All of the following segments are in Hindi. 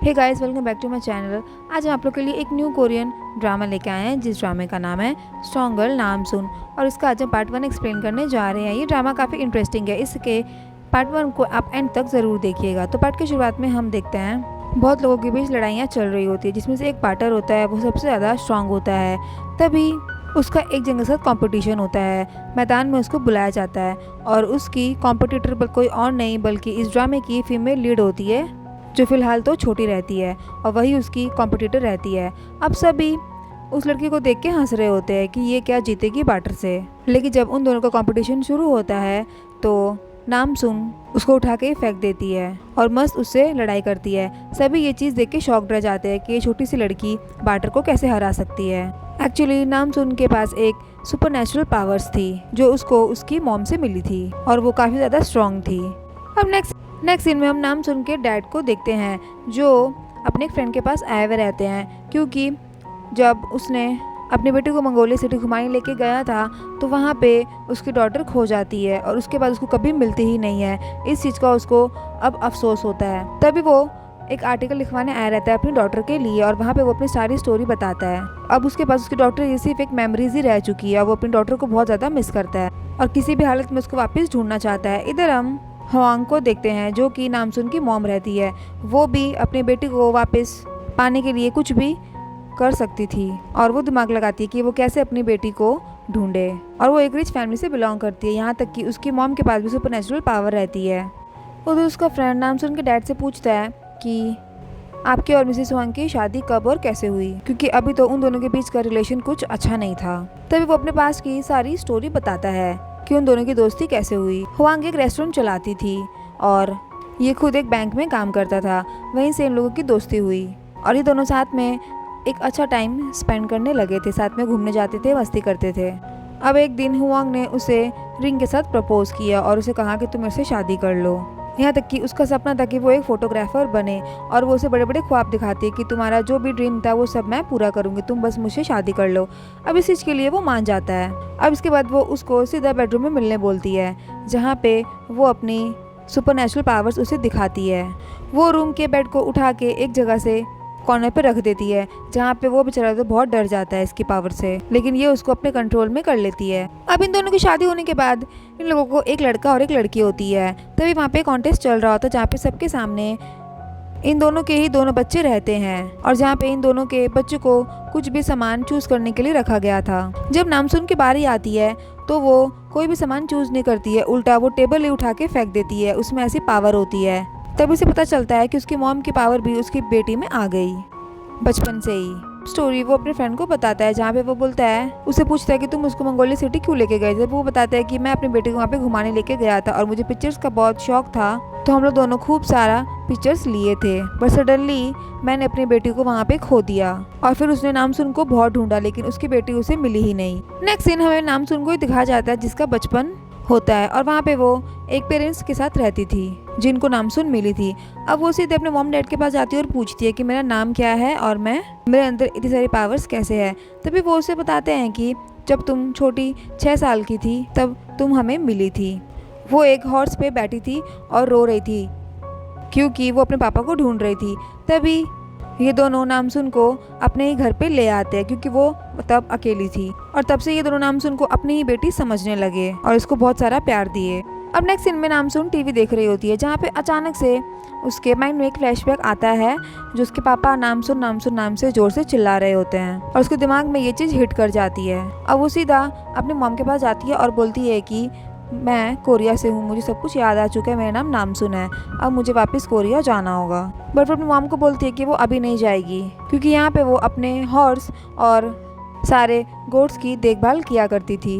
Hey guys, welcome back to my channel. आज हम आप लोग के लिए एक न्यू कोरियन ड्रामा लेके आए हैं जिस ड्रामे का नाम है स्ट्रॉन्ग गर्ल नाम सुन। और इसका आज हम पार्ट 1 एक्सप्लेन करने जा रहे हैं। ये ड्रामा काफ़ी इंटरेस्टिंग है, इसके पार्ट 1 को आप एंड तक ज़रूर देखिएगा। तो पार्ट की शुरुआत में हम देखते हैं बहुत लोगों के बीच लड़ाइयाँ चल रही होती है, जिसमें से एक पार्टर होता है, वो सबसे ज़्यादा स्ट्रॉन्ग होता है। तभी उसका एक जगह के साथ कंपटीशन होता है, मैदान में उसको बुलाया जाता है और उसकी कॉम्पिटिटर कोई और नहीं बल्कि इस ड्रामे की फीमेल लीड होती है, जो फिलहाल तो छोटी रहती है और वही उसकी कॉम्पिटिटर रहती है। अब सभी उस लड़की को देख के हंस रहे होते हैं कि ये क्या जीतेगी पार्टर से। लेकिन जब उन दोनों का कंपटीशन शुरू होता है तो नाम सुन उसको उठा के फेंक देती है और मस्त उससे लड़ाई करती है। सभी ये चीज़ देख के शॉक रह जाते हैं कि ये छोटी सी लड़की पार्टर को कैसे हरा सकती है। एक्चुअली नाम सुन के पास एक सुपरनेचुरल पावर्स थी जो उसको उसकी मॉम से मिली थी और वो काफ़ी ज़्यादा स्ट्रॉन्ग थी। अब नेक्स्ट सीन में हम नाम सुन के डैड को देखते हैं, जो अपने एक फ्रेंड के पास आए हुए रहते हैं, क्योंकि जब उसने अपने बेटे को मंगोलिया सिटी घुमाने लेके गया था तो वहाँ पे उसकी डॉटर खो जाती है और उसके बाद उसको कभी मिलती ही नहीं है। इस चीज़ का उसको अब अफसोस होता है। तभी वो एक आर्टिकल लिखवाने आया रहता है अपनी डॉटर के लिए और वहाँ पे वो अपनी सारी स्टोरी बताता है। अब उसके पास उसकी डॉटर ये सिर्फ एक मेमोरीज ही रह चुकी है और वो अपनी डॉटर को बहुत ज़्यादा मिस करता है और किसी भी हालत में उसको वापस ढूंढना चाहता है। इधर हम हवांग को देखते हैं, जो कि नामसुन की मॉम रहती है। वो भी अपनी बेटी को वापस पाने के लिए कुछ भी कर सकती थी और वो दिमाग लगाती है कि वो कैसे अपनी बेटी को ढूंढे। और वो एक रिच फैमिली से बिलोंग करती है, यहाँ तक कि उसकी मॉम के पास भी सुपरनेचुरल पावर रहती है। उधर उसका फ्रेंड नामसुन के डैड से पूछता है कि आपकी और मिसेस हुआंग की शादी कब और कैसे हुई, क्योंकि अभी तो उन दोनों के बीच का रिलेशन कुछ अच्छा नहीं था। तभी वो अपने पास की सारी स्टोरी बताता है कि उन दोनों की दोस्ती कैसे हुई। हुआंग एक रेस्टोरेंट चलाती थी और ये खुद एक बैंक में काम करता था, वहीं से इन लोगों की दोस्ती हुई और ये दोनों साथ में एक अच्छा टाइम स्पेंड करने लगे थे, साथ में घूमने जाते थे, मस्ती करते थे। अब एक दिन हुआंग ने उसे रिंग के साथ प्रपोज किया और उसे कहा कि तुम मेरे से शादी कर लो। यहाँ तक कि उसका सपना था कि वो एक फोटोग्राफर बने और वो उसे बड़े बड़े ख्वाब दिखाती है कि तुम्हारा जो भी ड्रीम था वो सब मैं पूरा करूँगी, तुम बस मुझसे शादी कर लो। अब इस चीज़ के लिए वो मान जाता है। अब इसके बाद वो उसको सीधा बेडरूम में मिलने बोलती है, जहाँ पे वो अपनी सुपरनेचुरल पावर्स उसे दिखाती है। वो रूम के बेड को उठा के एक जगह से कॉर्नर पे रख देती है, जहाँ पे वो बेचारा तो बहुत डर जाता है इसकी पावर से, लेकिन ये उसको अपने कंट्रोल में कर लेती है। अब इन दोनों की शादी होने के बाद इन लोगों को एक लड़का और एक लड़की होती है। तभी वहाँ पे कॉन्टेस्ट चल रहा होता है, जहाँ पे सबके सामने इन दोनों के ही दोनों बच्चे रहते हैं और जहाँ पे इन दोनों के बच्चों को कुछ भी सामान चूज करने के लिए रखा गया था। जब नामसुन की बारी आती है तो वो कोई भी सामान चूज नहीं करती है, उल्टा वो टेबल ही उठा के फेंक देती है, उसमें ऐसी पावर होती है। तब उसे पता चलता है कि उसकी मॉम की पावर भी उसकी बेटी में आ गई बचपन से ही। स्टोरी वो अपने फ्रेंड को बताता है, जहाँ पे वो बोलता है, उसे पूछता है कि तुम उसको मंगोलिया सिटी क्यों लेके गए थे। वो बताता है कि मैं अपनी बेटी को वहाँ पे घुमाने लेके गया था और मुझे पिक्चर्स का बहुत शौक था, तो हम लोग दोनों खूब सारा पिक्चर्स लिए थे, बट सडनली मैंने अपनी बेटी को वहाँ पे खो दिया और फिर उसने नामसुन को बहुत ढूंढा, लेकिन उसकी बेटी उसे मिली ही नहीं। नेक्स्ट सीन हमें नामसुन को ही दिखाया जाता है, जिसका बचपन होता है और वहाँ पे वो एक पेरेंट्स के साथ रहती थी जिनको नामसुन मिली थी। अब वो सीधे अपने मॉम डैड के पास जाती है और पूछती है कि मेरा नाम क्या है और मेरे अंदर इतनी सारी पावर्स कैसे है। तभी वो उसे बताते हैं कि जब तुम छोटी 6 साल की थी तब तुम हमें मिली थी। वो एक हॉर्स पे बैठी थी और रो रही थी क्योंकि वो अपने पापा को ढूंढ रही थी। तभी ये दोनों नामसुन को अपने ही घर पे ले आते हैं, क्योंकि वो तब अकेली थी और तब से ये दोनों नामसुन को अपनी ही बेटी समझने लगे और इसको बहुत सारा प्यार दिए। अब नेक्स्ट सीन में नामसुन टीवी देख रही होती है, जहाँ पे अचानक से उसके माइंड में एक फ्लैशबैक आता है, जो उसके पापा नामसुन नामसुन नाम से जोर से चिल्ला रहे होते हैं और उसके दिमाग में ये चीज़ हिट कर जाती है। अब वो सीधा अपने मॉम के पास जाती है और बोलती है कि मैं कोरिया से हूँ, मुझे सब कुछ याद आ चुका है, मेरा नाम नामसुन है, अब मुझे वापस कोरिया जाना होगा। बट वो अपनी मॉम को बोलती है कि वो अभी नहीं जाएगी, क्योंकि यहाँ पे वो अपने हॉर्स और सारे गोट्स की देखभाल किया करती थी।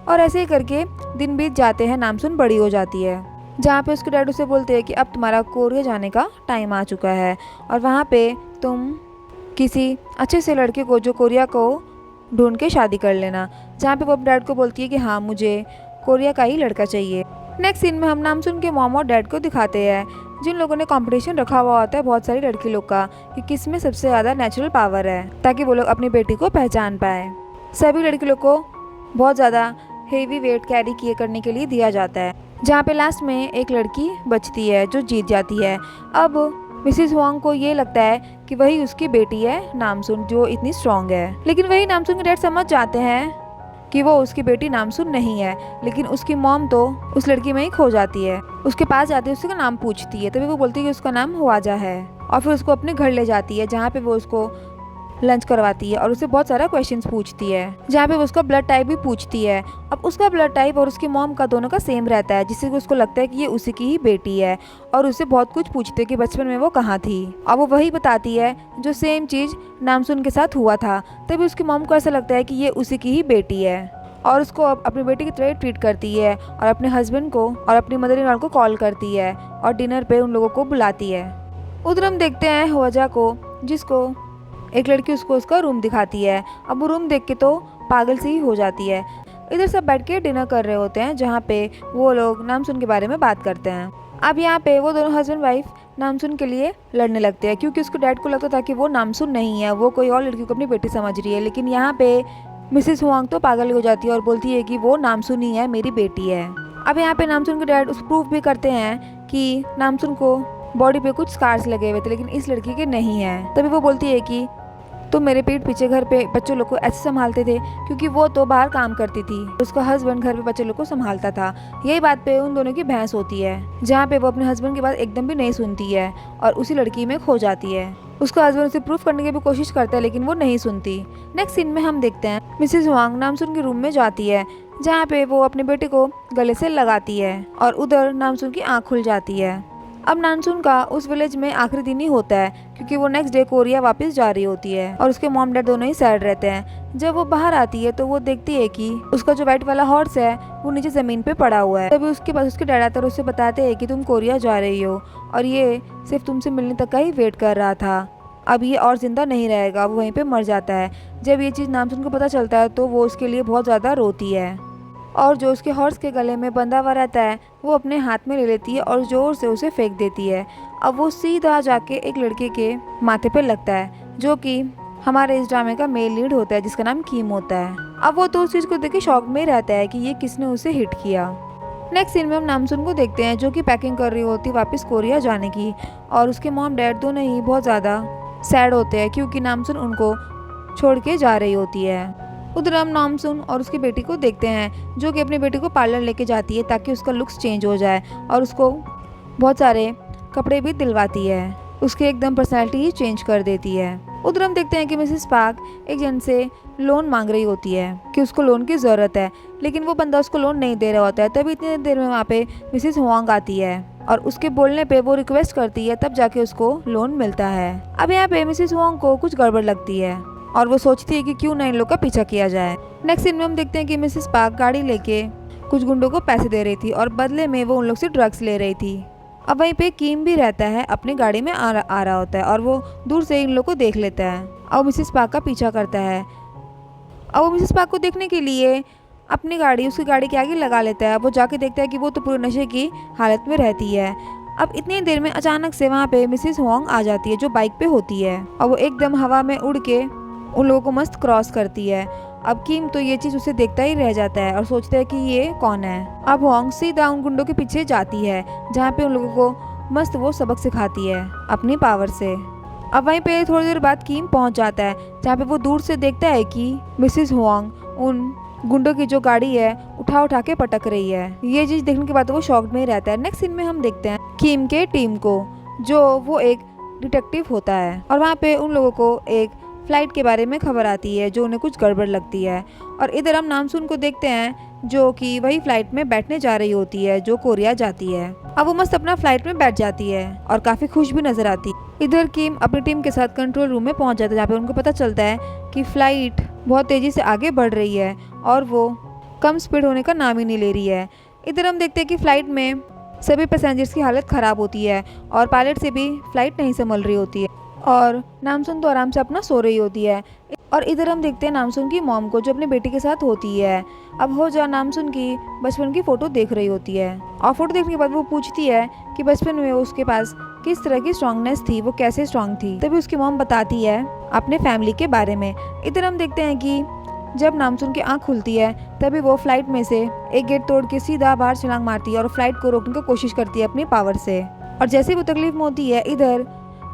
और ऐसे ही करके दिन बीत जाते हैं, नामसुन बड़ी हो जाती है, जहाँ पे उसके डैड उसे बोलते हैं कि अब तुम्हारा कोरिया जाने का टाइम आ चुका है और वहाँ पे तुम किसी अच्छे से लड़के को जो कोरिया को ढूंढ के शादी कर लेना। जहाँ पे वो अपने डैड को बोलती है कि हाँ, मुझे कोरिया का ही लड़का चाहिए। नेक्स्ट सीन में हम नामसुन के मॉम और डैड को दिखाते हैं, जिन लोगों ने कंपटीशन रखा हुआ होता है बहुत सारी लड़की लोग का कि किस में सबसे ज़्यादा नेचुरल पावर है, ताकि वो लोग अपनी बेटी को पहचान पाए। सभी लड़की लोग को बहुत ज़्यादा हेवी वेट कैरी किए करने के लिए दिया जाता है, जहाँ पे लास्ट में एक लड़की बचती है जो जीत जाती है। अब मिसिस हुआंग को ये लगता है कि वही उसकी बेटी है नामसुन, जो इतनी स्ट्रांग है। लेकिन वही नामसुन के डैड समझ जाते हैं कि वो उसकी बेटी नामसुन नहीं है। लेकिन उसकी मॉम तो उस लड़की में ही खो जाती है। उसके पास जाती है, उसका नाम पूछती है, तभी वो बोलती है कि उसका नाम हुआजा है, और फिर उसको अपने घर ले जाती है, जहाँ पे वो उसको लंच करवाती है और उससे बहुत सारा क्वेश्चंस पूछती है, जहाँ पे वो उसका ब्लड टाइप भी पूछती है। अब उसका ब्लड टाइप और उसकी मॉम का दोनों का सेम रहता है, जिससे उसको लगता है कि ये उसी की ही बेटी है, और उससे बहुत कुछ पूछते हैं कि बचपन में वो कहाँ थी। और वो वही बताती है जो सेम चीज़ नामसुन के साथ हुआ था। तभी उसकी मॉम को ऐसा लगता है कि ये उसी की ही बेटी है, और उसको अपनी बेटी की तरह ट्रीट करती है, और अपने हस्बैंड को और अपनी मदर इन लॉ को कॉल करती है, और डिनर पे उन लोगों को बुलाती है। उधर हम देखते हैं हुआजा को, जिसको एक लड़की उसको उसका रूम दिखाती है। अब वो रूम देख के तो पागल सी ही हो जाती है। इधर सब बैठ के डिनर कर रहे होते हैं, जहाँ पे वो लोग नामसुन के बारे में बात करते हैं। अब यहाँ पे वो दोनों हस्बैंड वाइफ नामसुन के लिए लड़ने लगते हैं, क्योंकि उसके डैड को लगता था कि वो नामसुन नहीं है, वो कोई और लड़की को अपनी बेटी समझ रही है। लेकिन यहाँ पे मिसिस हुआंग तो पागल हो जाती है और बोलती है कि वो नामसुन ही है, मेरी बेटी है। अब यहाँ पे नामसुन के डैड उस प्रूफ भी करते हैं कि नामसुन को बॉडी पे कुछ स्कार्स लगे हुए थे, लेकिन इस लड़की के नहीं है। तभी वो बोलती है कि तुम मेरे पीठ पीछे घर पे बच्चों लोग को ऐसे संभालते थे, क्योंकि वो तो बाहर काम करती थी, उसका हस्बैंड घर पे बच्चे लोग को संभालता था। यही बात पे उन दोनों की बहस होती है, जहाँ पे वो अपने हस्बैंड की बात एकदम भी नहीं सुनती है और उसी लड़की में खो जाती है। उसका हस्बैंड उसे प्रूफ करने की भी कोशिश करता है, लेकिन वो नहीं सुनती। नेक्स्ट सीन में हम देखते हैं मिसिस हुआंग नामसुन के रूम में जाती है, जहाँ पे वो अपने बेटे को गले से लगाती है, और उधर नामसुन की आँख खुल जाती है। अब नामसुन का उस विलेज में आखिरी दिन ही होता है, क्योंकि वो नेक्स्ट डे कोरिया वापस जा रही होती है, और उसके मॉम डैड दोनों ही सैड रहते हैं। जब वो बाहर आती है तो वो देखती है कि उसका जो व्हाइट वाला हॉर्स है वो नीचे जमीन पे पड़ा हुआ है। तभी उसके पास उसके डैड आते हैं और उसे बताते हैं कि तुम कोरिया जा रही हो, और ये सिर्फ तुमसे मिलने तक का ही वेट कर रहा था, अब ये और जिंदा नहीं रहेगा। वो वहीं पे मर जाता है। जब ये चीज़ नामसुन को पता चलता है तो वो उसके लिए बहुत ज़्यादा रोती है, और जो उसके हॉर्स के गले में बंधा हुआ रहता है वो अपने हाथ में ले लेती है और जोर से उसे फेंक देती है। अब वो सीधा जाके एक लड़के के माथे पे लगता है, जो कि हमारे इस ड्रामे का मेल लीड होता है, जिसका नाम कीम होता है। अब वो तो उस चीज़ को देख के शॉक में रहता है कि ये किसने उसे हिट किया। नेक्स्ट सीन में हम नामसुन को देखते हैं, जो कि पैकिंग कर रही होती वापस कोरिया जाने की, और उसके मॉम डैड दोनों ही बहुत ज़्यादा सैड होते हैं, क्योंकि नामसुन उनको छोड़ के जा रही होती है। उधर हम नामसुन और उसकी बेटी को देखते हैं, जो कि अपनी बेटी को पार्लर लेके जाती है ताकि उसका लुक्स चेंज हो जाए, और उसको बहुत सारे कपड़े भी दिलवाती है, उसकी एकदम पर्सनैलिटी ही चेंज कर देती है। उधर हम देखते हैं कि मिसेस पार्क एक जन से लोन मांग रही होती है कि उसको लोन की ज़रूरत है, लेकिन वो बंदा उसको लोन नहीं दे रहा होता है। तभी इतनी देर में वहाँ पे मिसेस हुआंग आती है, और उसके बोलने पे वो रिक्वेस्ट करती है, तब जाके उसको लोन मिलता है। अब यहाँ पे मिसेस हुआंग को कुछ गड़बड़ लगती है, और वो सोचती है कि क्यों ना इन लोग का पीछा किया जाए। नेक्स्ट सीन में हम देखते हैं कि मिसेस पार्क गाड़ी लेके कुछ गुंडों को पैसे दे रही थी, और बदले में वो उन लोग से ड्रग्स ले रही थी। अब वहीं पे कीम भी रहता है, अपनी गाड़ी में आ रहा होता है, और वो दूर से इन लोग को देख लेता है और मिसेस पार्क का पीछा करता है। अब वो मिसेस पार्क को देखने के लिए अपनी गाड़ी उसकी गाड़ी के आगे लगा लेता है। वो जाके देखता है कि वो तो पूरे नशे की हालत में रहती है। अब इतनी देर में अचानक से वहाँ पे मिसेस हुआंग आ जाती है, जो बाइक पे होती है, और वो एकदम हवा में उड़ के उन लोगों को मस्त क्रॉस करती है। अब कीम तो ये चीज़ उसे देखता ही रह जाता है और सोचता है कि ये कौन है। अब हुआंग सीधा उन गुंडों के पीछे जाती है, जहाँ पे उन लोगों को मस्त वो सबक सिखाती है अपनी पावर से। अब वहीं पे थोड़ी देर बाद कीम पहुंच जाता है, जहाँ पे वो दूर से देखता है कि मिसेस हुआंग उन गुंडों की जो गाड़ी है उठा के पटक रही है। ये चीज़ देखने के बाद वो शॉक्ड में ही रहता है। नेक्स्ट सीन में हम देखते हैं कीम के टीम को, जो वो एक डिटेक्टिव होता है, और वहाँ पे उन लोगों को एक फ्लाइट के बारे में खबर आती है, जो उन्हें कुछ गड़बड़ लगती है। और इधर हम नामसुन को देखते हैं, जो कि वही फ्लाइट में बैठने जा रही होती है जो कोरिया जाती है। अब वो मस्त अपना फ्लाइट में बैठ जाती है और काफ़ी खुश भी नजर आती है। इधर कीम अपनी टीम के साथ कंट्रोल रूम में पहुंच जाता है, जहाँ पे उनको पता चलता है कि फ्लाइट बहुत तेज़ी से आगे बढ़ रही है और वो कम स्पीड होने का नाम ही नहीं ले रही है। इधर हम देखते हैं कि फ्लाइट में सभी पैसेंजर्स की हालत ख़राब होती है और पायलट से भी फ्लाइट नहीं संभल रही होती है, और नामसुन तो आराम से अपना सो रही होती है। और इधर हम देखते हैं नामसुन की मॉम को, जो अपनी बेटी के साथ होती है। अब हो जा नामसुन की बचपन की फ़ोटो देख रही होती है, और फोटो देखने के बाद वो पूछती है कि बचपन में उसके पास किस तरह की स्ट्रांगनेस थी, वो कैसे स्ट्रांग थी। तभी उसकी मॉम बताती है अपने फैमिली के बारे में। इधर हम देखते हैं कि जब नामसुन की आंख खुलती है, तभी वो फ्लाइट में से एक गेट तोड़ के सीधा बाहर छलांग मारती है और फ्लाइट को रोकने की कोशिश करती है अपनी पावर से। और जैसे वो तकलीफ में होती है, इधर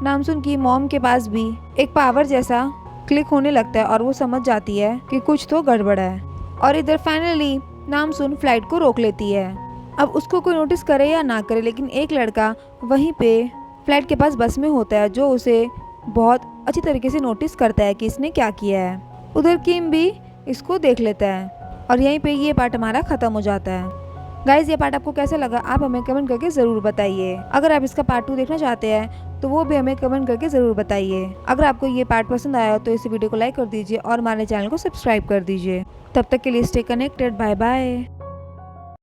नामसुन की मॉम के पास भी एक पावर जैसा क्लिक होने लगता है और वो समझ जाती है कि कुछ तो गड़बड़ है। और इधर फाइनली नामसुन फ्लाइट को रोक लेती है। अब उसको कोई नोटिस करे या ना करे, लेकिन एक लड़का वहीं पे फ्लाइट के पास बस में होता है जो उसे बहुत अच्छी तरीके से नोटिस करता है कि इसने क्या किया है। उधर किम भी इसको देख लेता है और यहीं पे ये पार्ट हमारा ख़त्म हो जाता है। गाइज, ये पार्ट आपको कैसा लगा आप हमें कमेंट करके ज़रूर बताइए। अगर आप इसका पार्ट 2 देखना चाहते हैं तो वो भी हमें कमेंट करके ज़रूर बताइए। अगर आपको ये पार्ट पसंद आया तो इस वीडियो को लाइक कर दीजिए और हमारे चैनल को सब्सक्राइब कर दीजिए। तब तक के लिए स्टे कनेक्टेड। Bye bye.